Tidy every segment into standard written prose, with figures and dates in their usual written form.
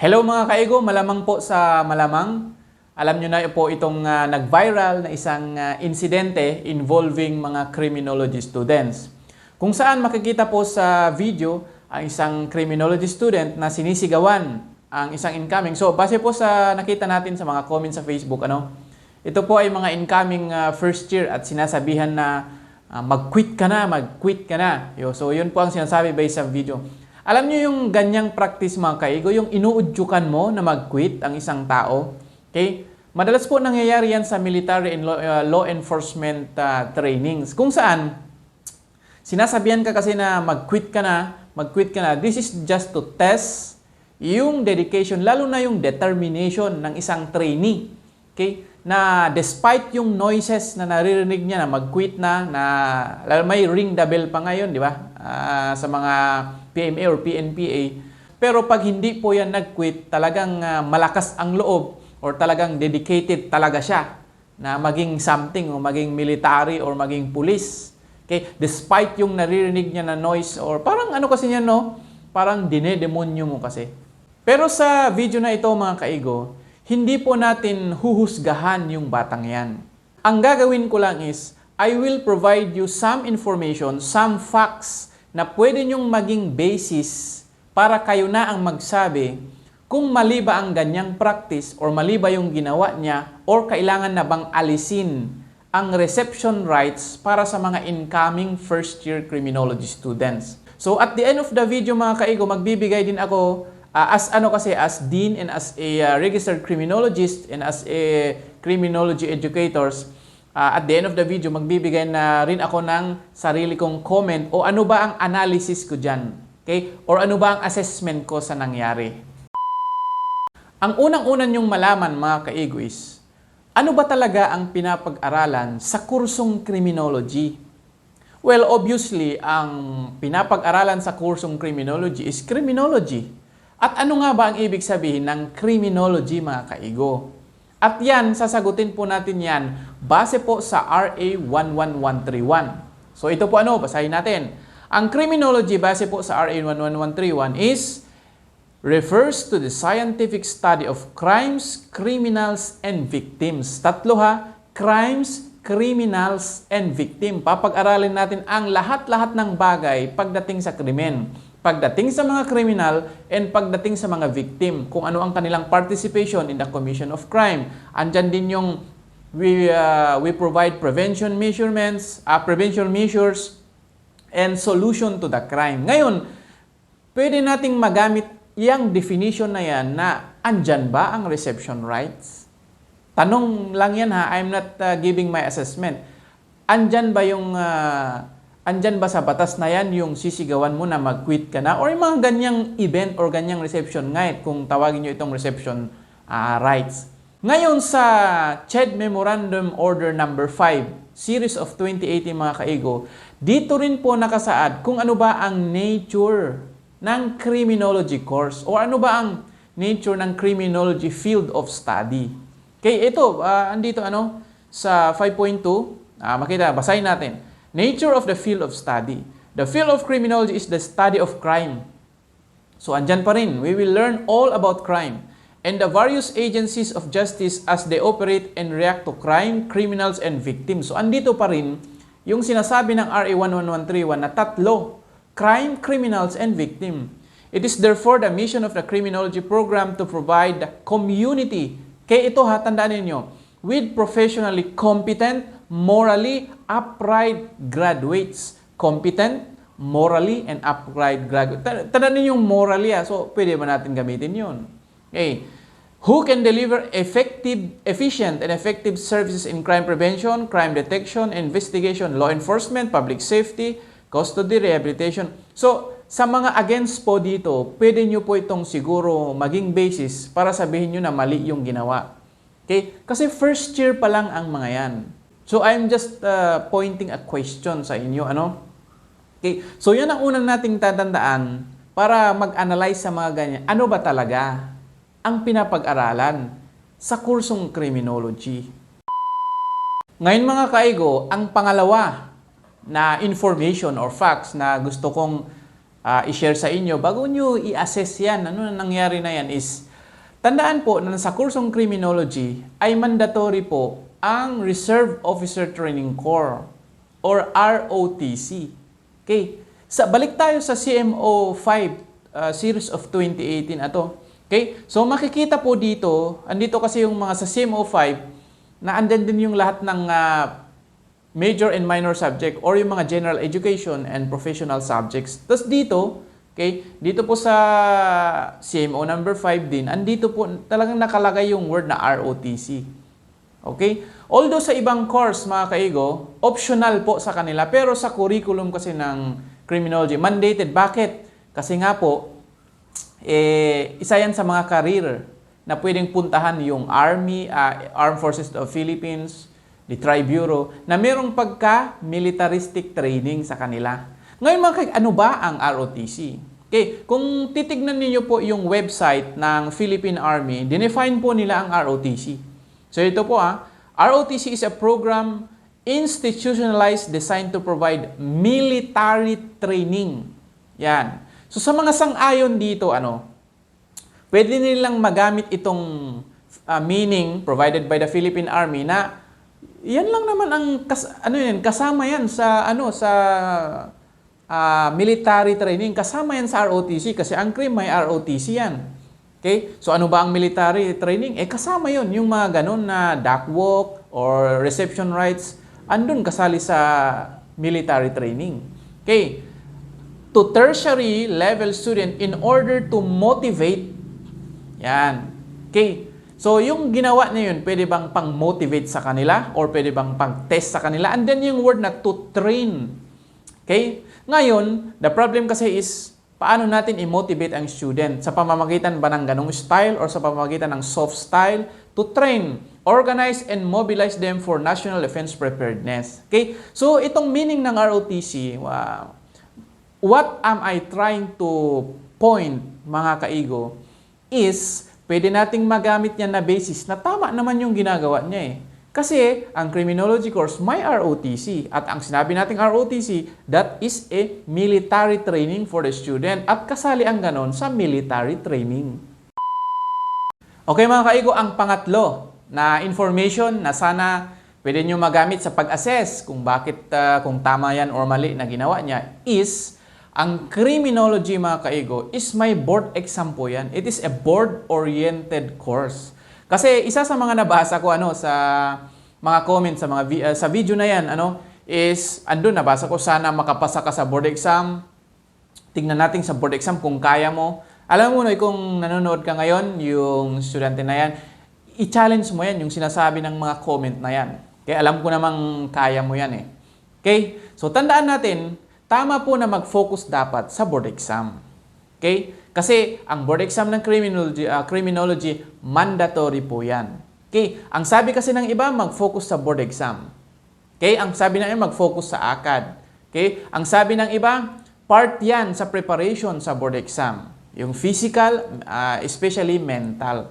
Hello mga kaigo, malamang po sa malamang. Alam nyo na po itong nag-viral na isang insidente involving mga criminology students. Kung saan makikita po sa video ang isang criminology student na sinisigawan ang isang incoming. So base po sa nakita natin sa mga comments sa Facebook, ito po ay mga incoming first year at sinasabihan na mag-quit ka na, mag-quit ka na. So yun po ang sinasabi based sa video. Alam niyo yung ganyang practice mga kaigo, yung inuudyukan mo na mag-quit ang isang tao. Okay? Madalas po nangyayari yan sa military and law enforcement trainings. Kung saan, sinasabihan ka kasi na mag-quit ka na, mag-quit ka na. This is just to test yung dedication, lalo na yung determination ng isang trainee. Okay? Na despite yung noises na naririnig niya na mag-quit na may ring the bell pa ngayon, di ba? Sa mga PMA or PNPA. Pero pag hindi po yan nag-quit, talagang malakas ang loob or talagang dedicated talaga siya na maging something o maging military or maging police. Okay? Despite yung naririnig niya na noise or parang ano kasi niya, no? Parang dinedemonyo mo kasi. Pero sa video na ito mga kaigo, hindi po natin huhusgahan yung batang yan. Ang gagawin ko lang is, I will provide you some information, some facts na pwede nyong maging basis para kayo na ang magsabi kung mali ba ang ganyang practice or mali ba yung ginawa niya or kailangan na bang alisin ang reception rights para sa mga incoming first-year criminology students. So at the end of the video mga kaigo, magbibigay din ako as dean and as a registered criminologist and as a criminology educators, at the end of the video, magbibigay na rin ako ng sarili kong comment o ano ba ang analysis ko dyan. Okay? Or ano ba ang assessment ko sa nangyari. Ang unang-unan yung malaman mga kaigo is, ano ba talaga ang pinapag-aralan sa kursong criminology? Well, obviously, ang pinapag-aralan sa kursong criminology is criminology. At ano nga ba ang ibig sabihin ng criminology mga kaigo? At yan, sasagutin po natin yan base po sa RA 11131. So ito po basahin natin. Ang criminology base po sa RA 11131 is refers to the scientific study of crimes, criminals, and victims. Tatlo crimes, criminals, and victim. Papag-aralin natin ang lahat-lahat ng bagay pagdating sa krimen. Pagdating sa mga criminal and pagdating sa mga victim, kung ano ang kanilang participation in the commission of crime. Andyan din yung we provide prevention measures and solution to the crime. Ngayon, pwede nating magamit yung definition na yan na andyan ba ang reception rights? Tanong lang yan I'm not giving my assessment. Andyan ba yung andyan ba sa batas na yan yung sisigawan mo na mag-quit ka na? Or yung mga ganyang event or ganyang reception right, kung tawagin nyo itong reception rights. Ngayon sa CHED Memorandum Order Number 5, Series of 2018 mga kaigo, dito rin po nakasaad kung ano ba ang nature ng criminology course o ano ba ang nature ng criminology field of study. Okay, ito, andito sa 5.2, makita, basahin natin. Nature of the field of study. The field of criminology is the study of crime. So, andyan pa rin. We will learn all about crime and the various agencies of justice as they operate and react to crime, criminals, and victims. So, andito pa rin yung sinasabi ng RA 11131 na tatlo, crime, criminals, and victim. It is therefore the mission of the criminology program to provide the community. Kaya ito tandaan ninyo, with professionally competent, morally upright graduates. Competent, morally, and upright graduates. Tandaan niyo yung morally so pwede ba natin gamitin yun? Okay. Who can deliver efficient and effective services in crime prevention, crime detection, investigation, law enforcement, public safety, custody, rehabilitation. So, sa mga against po dito, pwede nyo po itong siguro maging basis para sabihin nyo na mali yung ginawa. Okay? Kasi first year pa lang ang mga yan. So, I'm just pointing a question sa inyo. Okay? So, yan ang unang nating tatandaan para mag-analyze sa mga ganyan. Ano ba talaga ang pinapag-aralan sa kursong criminology? Ngayon mga kaigo, ang pangalawa na information or facts na gusto kong i-share sa inyo bago nyo i-assess yan, ano na nangyari na yan is Tandaan po na sa kursong criminology ay mandatory po ang Reserve Officer Training Corps or ROTC. Okay? Balik tayo sa CMO 5 series of 2018 ato. Okay? So makikita po dito, andito kasi yung mga sa CMO 5 na andyan din yung lahat ng major and minor subject or yung mga general education and professional subjects. Tapos dito, okay, dito po sa CMO number 5 din, andito po talagang nakalagay yung word na ROTC. Okay? Although sa ibang course, mga kaigo, optional po sa kanila, pero sa curriculum kasi ng criminology, mandated. Bakit? Kasi nga po, isa yan sa mga career na pwedeng puntahan yung Army, Armed Forces of the Philippines, the Tri-Bureau, na merong pagka-militaristic training sa kanila. Ngayon mga kaigo, ano ba ang ROTC? Okay, kung titignan niyo po yung website ng Philippine Army, dinefine po nila ang ROTC. So ito po ROTC is a program institutionalized designed to provide military training. Yan. So sa mga sang-ayon dito, pwede nilang magamit itong meaning provided by the Philippine Army na yan lang naman ang kasama yan sa military training, kasama yan sa ROTC kasi ang CRIM may ROTC yan. Okay? So ano ba ang military training? Kasama yon yung mga ganun na duck walk or reception rights, andun kasali sa military training. Okay? To tertiary level student in order to motivate. Yan. Okay? So yung ginawa niya yun, pwede bang pang-motivate sa kanila or pwede bang pang-test sa kanila? And then yung word na to train. Okay? Ngayon, the problem kasi is, paano natin i-motivate ang student? Sa pamamagitan ba ng ganong style or sa pamamagitan ng soft style? To train, organize, and mobilize them for national defense preparedness. Okay? So, itong meaning ng ROTC, what am I trying to point, mga kaigo, is, pwede nating magamit yan na basis na tama naman yung ginagawa niya Kasi, ang criminology course may ROTC. At ang sinabi nating ROTC, that is a military training for the student. At kasali ang ganon sa military training. Okay mga kaigo, ang pangatlo na information na sana pwede nyo magamit sa pag-assess kung bakit, kung tama yan or mali na ginawa niya is, ang criminology mga kaigo is may board exam po yan. It is a board-oriented course. Kasi isa sa mga nabasa ko sa mga comments sa mga sa video na yan is andun nabasa ko sana makapasa ka sa board exam. Tingnan natin sa board exam kung kaya mo. Alam mo kung nanonood ka ngayon, yung estudyante na yan, i-challenge mo yan yung sinasabi ng mga comment na yan. Okay, alam ko namang kaya mo yan Okay? So tandaan natin, tama po na mag-focus dapat sa board exam. Okay? Kasi ang board exam ng criminology, mandatory po yan. Okay? Ang sabi kasi ng iba, mag-focus sa board exam. Okay? Ang sabi ng iba, mag-focus sa ACAD. Okay? Ang sabi ng iba, part yan sa preparation sa board exam. Yung physical, especially mental.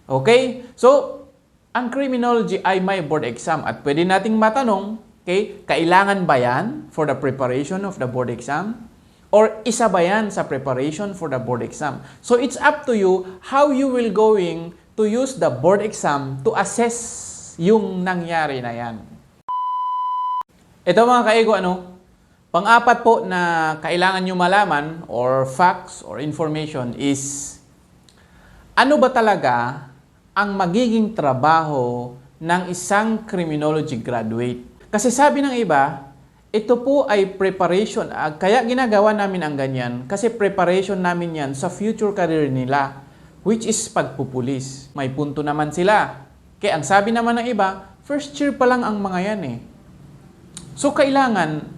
Okay? So, ang criminology ay may board exam at pwede nating matanong, okay, kailangan ba yan for the preparation of the board exam? Or isa ba yan sa preparation for the board exam? So it's up to you how you will going to use the board exam to assess yung nangyari na yan. Ito mga kaigo, pang-apat po na kailangan nyo malaman or facts or information is ano ba talaga ang magiging trabaho ng isang criminology graduate? Kasi sabi ng iba, ito po ay preparation. Kaya ginagawa namin ang ganyan kasi preparation namin yan sa future career nila, which is pagpupulis. May punto naman sila. Kaya ang sabi naman ng iba, first year pa lang ang mga yan So kailangan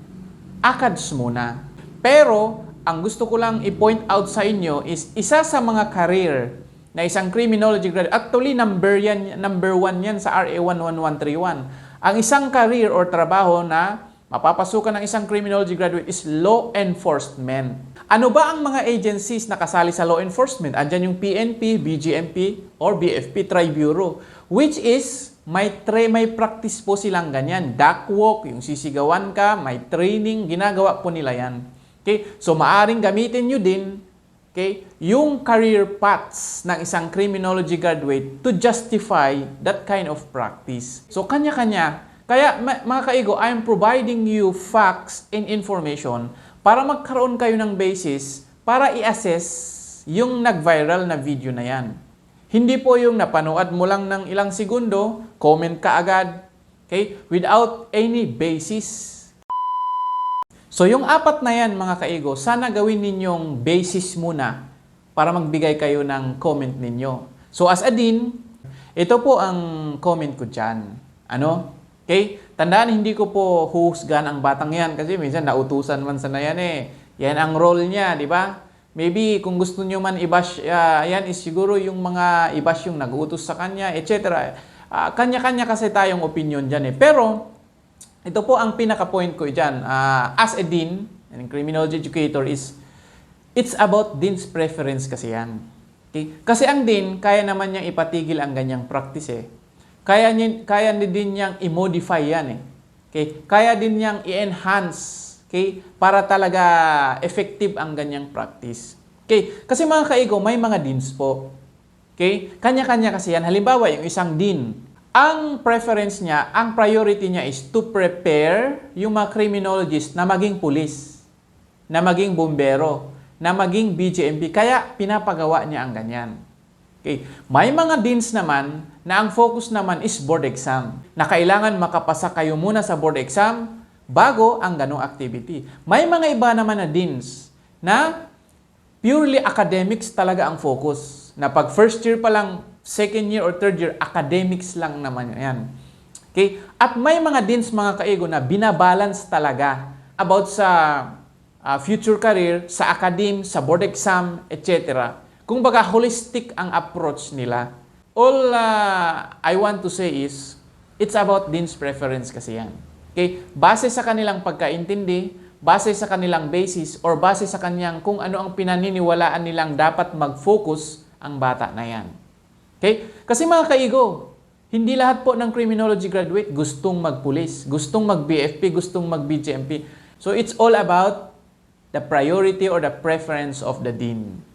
ACADS muna. Pero ang gusto ko lang i-point out sa inyo is isa sa mga career na isang criminology graduate. Actually, number 1 yan sa RA 11131. Ang isang career or trabaho na mapapasukan ng isang criminology graduate is law enforcement. Ano ba ang mga agencies na kasali sa law enforcement? Andyan yung PNP, BGMP, or BFP, Tri-Bureau. Which is, may practice po silang ganyan. Duck walk, yung sisigawan ka, may training, ginagawa po nila yan. Okay? So, maaring gamitin nyo din okay, yung career paths ng isang criminology graduate to justify that kind of practice. So, kanya-kanya. Kaya, mga kaigo, I am providing you facts and information para magkaroon kayo ng basis para i-assess yung nag-viral na video na yan. Hindi po yung napanood mo lang ng ilang segundo, comment ka agad, okay, without any basis. So yung apat na yan mga kaigo, sana gawin ninyong basis muna para magbigay kayo ng comment ninyo. So as a dean, ito po ang comment ko dyan. Ano? Okay? Tandaan, hindi ko po huhusgan ang batang yan kasi minsan nautusan man sana yan eh. Yan ang role niya, di ba? Maybe kung gusto nyo man i-bash, yan is siguro yung mga i-bash yung nag-utos sa kanya, etc. Kanya-kanya kasi tayong opinion dyan eh. Pero, ito po ang pinaka-point ko dyan. As a dean, and criminology educator is, it's about dean's preference kasi yan. Okay? Kasi ang dean, kaya naman niyang ipatigil ang ganyang practice eh. Kaya din niyang i-modify yan eh. Okay? Kaya din niyang i-enhance. Okay? Para talaga effective ang ganyang practice. Okay? Kasi mga kaigo, may mga deans po. Okay? Kanya-kanya kasi yan. Halimbawa, yung isang dean, ang preference niya, ang priority niya is to prepare yung mga criminologist na maging pulis, na maging bombero, na maging BGMP. Kaya pinapagawa niya ang ganyan. Okay? May mga deans naman na ang focus naman is board exam, na kailangan makapasa kayo muna sa board exam bago ang ganong activity. May mga iba naman na deans na purely academics talaga ang focus. Na pag first year pa lang, second year or third year, academics lang naman yan. Okay? At may mga deans, mga kaigo, na binabalance talaga about sa future career, sa academe, sa board exam, etc. Kung baga holistic ang approach nila. All I want to say is, it's about dean's preference kasi yan. Okay? Base sa kanilang pagkaintindi, base sa kanilang basis, or base sa kanyang kung ano ang pinaniniwalaan nilang dapat mag-focus ang bata na yan. Okay? Kasi mga kaigo, hindi lahat po ng criminology graduate gustong magpulis, gustong mag-BFP, gustong mag-BGMP. So it's all about the priority or the preference of the dean.